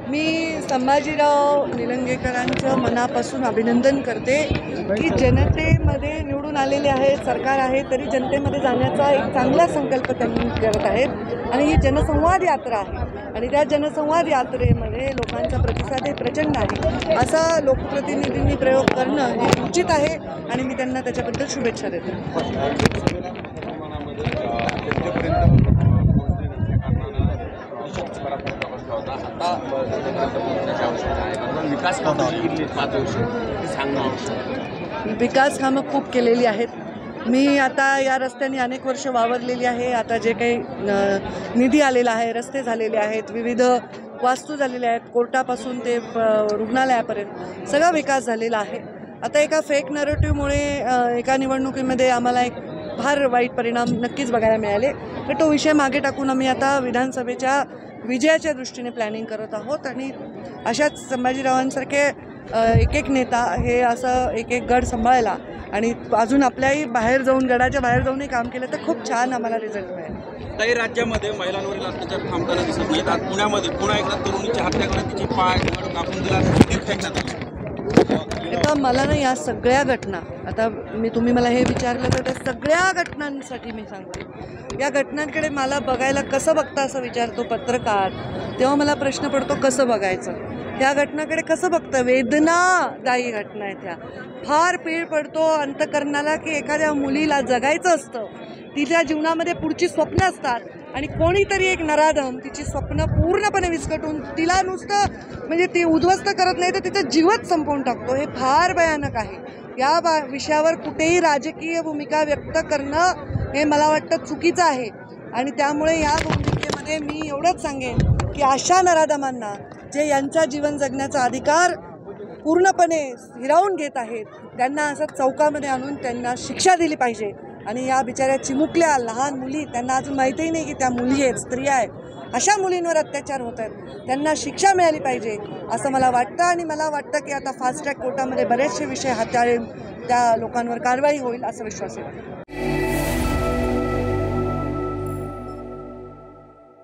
मी संभाजीराव निलंगेकरांचं मनापासून अभिनंदन करते की जनतेमध्ये निवडून आलेले आहेत, सरकार आहे, तरी जनतेमध्ये जाण्याचा एक चांगला संकल्प त्यांनी करत आहेत आणि ही जनसंवाद यात्रा आहे आणि त्या जनसंवाद यात्रेमध्ये लोकांचा प्रतिसाद हे प्रचंड आहे. असा लोकप्रतिनिधींनी प्रयोग करणं हे उचित आहे आणि मी त्यांना त्याच्याबद्दल शुभेच्छा देते. विकास कामं खूप केलेली आहेत. मी आता या रस्त्याने अनेक वर्ष वावरलेली आहे. आता जे काही निधी आलेला आहे, रस्ते झालेले आहेत, विविध वास्तू झालेल्या आहेत, कोर्टापासून ते रुग्णालयापर्यंत सगळा विकास झालेला आहे. आता एका फेक नरेटिव्हमुळे एका निवडणुकीमध्ये आम्हाला एक फार वाईट परिणाम नक्कीच बघायला मिळाले. तर तो विषय मागे टाकून आम्ही आता विधानसभेच्या विजयाच्या दृष्टीने प्लॅनिंग करत आहोत आणि अशाच संभाजीरावांसारखे एक एक नेता हे असं एक एक गड सांभाळला आणि अजून आपल्याही बाहेर जाऊन गडाच्या बाहेर जाऊनही काम केलं तर खूप छान आम्हाला रिझल्ट मिळेल. काही राज्यामध्ये महिलांवरील अत्याचार थांबताना दिसत नाहीत. आज पुण्यामध्ये पुन्हा एकदा तरुणीची हत्या करून तिची पाय कापून दिला. आता मला ना या सगळ्या घटना, आता तुम्ही मला हे विचारलं तर त्या सगळ्या घटनांसाठी मी सांगते, या घटनांकडे मला बघायला कसं बघता असं विचारतो पत्रकार, तेव्हा मला प्रश्न पडतो कसं बघायचं. ह्या घटनाकडे कसं बघतं, वेदनादायी घटना आहेत ह्या. फार पीळ पडतो अंतकरणाला की एखाद्या मुलीला जगायचं असतं, तिच्या जीवनामध्ये पुढची स्वप्न असतात आणि कोणीतरी एक नराधम तिची स्वप्न पूर्णपणे विस्कटून तिला नुसतं म्हणजे ती उद्ध्वस्त करत नाही तर तिचा जीवच संपवून टाकतो. हे फार भयानक आहे. या विषयावर कुठेही राजकीय भूमिका व्यक्त करणं हे मला वाटतं चुकीचं आहे आणि त्यामुळे या भूमिकेमध्ये मी एवढंच सांगेन की अशा नराधमांना जे यांचा जीवन जगण्याचा अधिकार पूर्णपणे हिरावून घेत आहेत त्यांना असं चौकामध्ये आणून त्यांना शिक्षा दिली पाहिजे आणि या बिचाऱ्या चिमुकल्या लहान मुली, त्यांना अजून माहितीही नाही की त्या मुली आहेत, स्त्रिया आहेत, अशा मुलींवर अत्याचार होत आहेत, त्यांना शिक्षा मिळाली पाहिजे असं मला वाटतं आणि मला वाटतं की आता फास्ट ट्रॅक कोर्टामध्ये बरेचसे विषय हाताळून त्या लोकांवर कारवाई होईल असा विश्वास आहे.